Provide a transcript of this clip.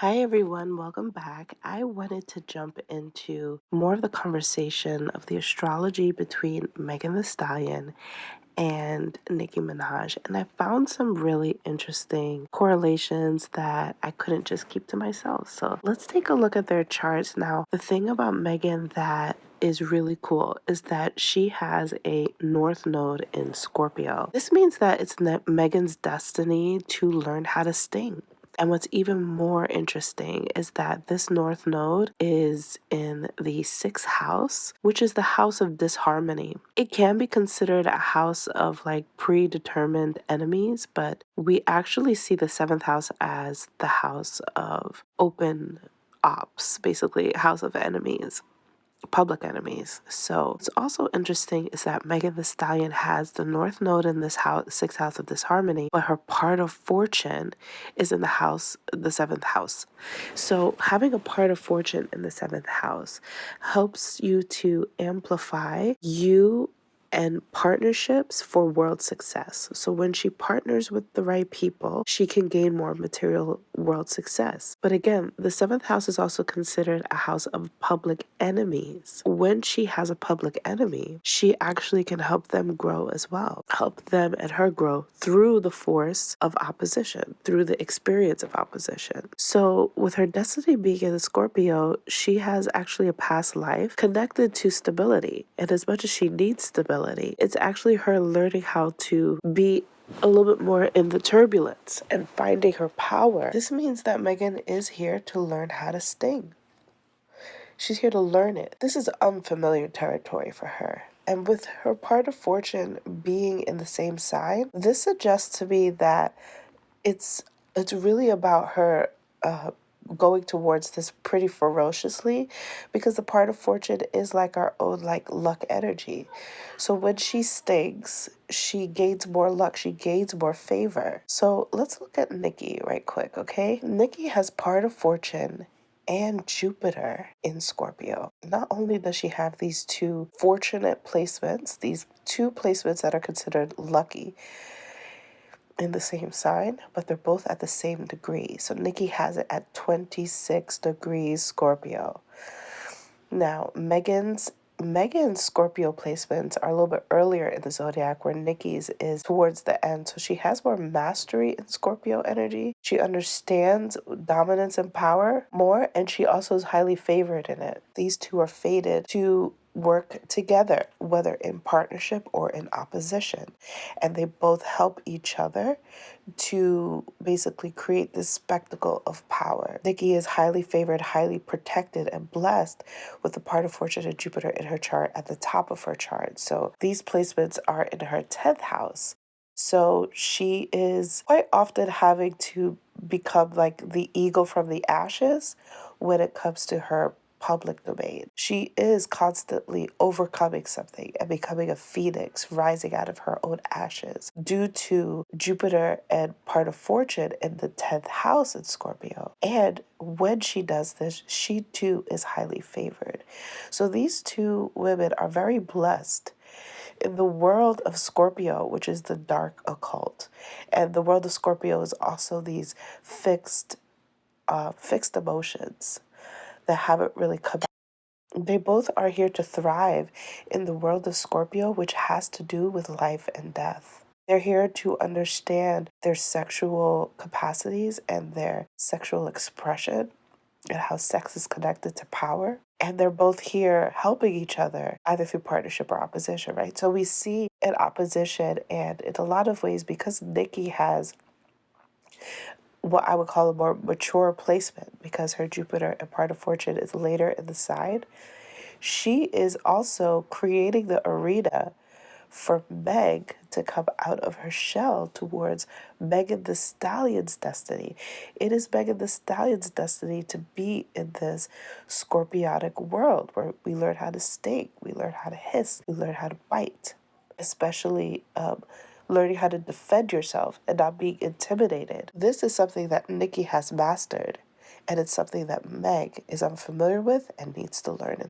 Hi everyone, welcome back. I wanted to jump into more of the conversation of the astrology between Megan Thee Stallion and Nicki Minaj, and I found some really interesting correlations that I couldn't just keep to myself. So let's take a look at their charts now. The thing about Megan that is really cool is that she has a North Node in Scorpio. This means that it's Megan's destiny to learn how to sting. And what's even more interesting is that this North Node is in the sixth house, which is the house of disharmony. It can be considered a house of like predetermined enemies, but we actually see the seventh house as the house of open ops, basically, house of enemies, public enemies. So what's also interesting is that Megan Thee Stallion has the North Node in this house, sixth house of disharmony, but her part of fortune is in the seventh house. So having a part of fortune in the seventh house helps you to amplify you and partnerships for world success. So when she partners with the right people, she can gain more material world success. But again, the seventh house is also considered a house of public enemies. When she has a public enemy, she actually can help them grow as well, help them and her grow through the force of opposition, through the experience of opposition. So with her destiny being in the Scorpio, she has actually a past life connected to stability. And as much as she needs stability, it's actually her learning how to be a little bit more in the turbulence and finding her power. This means that Megan is here to learn how to sting. She's here to learn it. This is unfamiliar territory for her. And with her part of fortune being in the same sign, this suggests to me that it's really about her going towards this pretty ferociously, because the part of fortune is like our own like luck energy. So when she stings, she gains more luck, she gains more favor. So let's look at Nicki right quick, okay? Nicki has part of fortune and Jupiter in Scorpio. Not only does she have these two fortunate placements, these two placements that are considered lucky in the same sign, but they're both at the same degree. So Nicki has it at 26 degrees Scorpio. Now, Megan's Scorpio placements are a little bit earlier in the zodiac, where Nicki's is towards the end. So she has more mastery in Scorpio energy. She understands dominance and power more, and she also is highly favored in it. These two are fated to work together, whether in partnership or in opposition. And they both help each other to basically create this spectacle of power. Nicki is highly favored, highly protected, and blessed with the part of fortune and Jupiter in her chart at the top of her chart. So these placements are in her 10th house. So she is quite often having to become like the eagle from the ashes when it comes to her public domain. She is constantly overcoming something and becoming a phoenix, rising out of her own ashes due to Jupiter and part of fortune in the 10th house in Scorpio. And when she does this, she too is highly favored. So these two women are very blessed in the world of Scorpio, which is the dark occult. And the world of Scorpio is also these fixed emotions that haven't really come out. They both are here to thrive in the world of Scorpio, which has to do with life and death. They're here to understand their sexual capacities and their sexual expression and how sex is connected to power. And they're both here helping each other, either through partnership or opposition, right? So we see an opposition, and in a lot of ways, because Nicki has what I would call a more mature placement, because her Jupiter and part of fortune is later in the sign, she is also creating the arena for Meg to come out of her shell towards Megan Thee Stallion's destiny. It is Megan Thee Stallion's destiny to be in this scorpiotic world where we learn how to stake, we learn how to hiss, we learn how to bite, especially learning how to defend yourself and not being intimidated. This is something that Nicki has mastered, and it's something that Meg is unfamiliar with and needs to learn.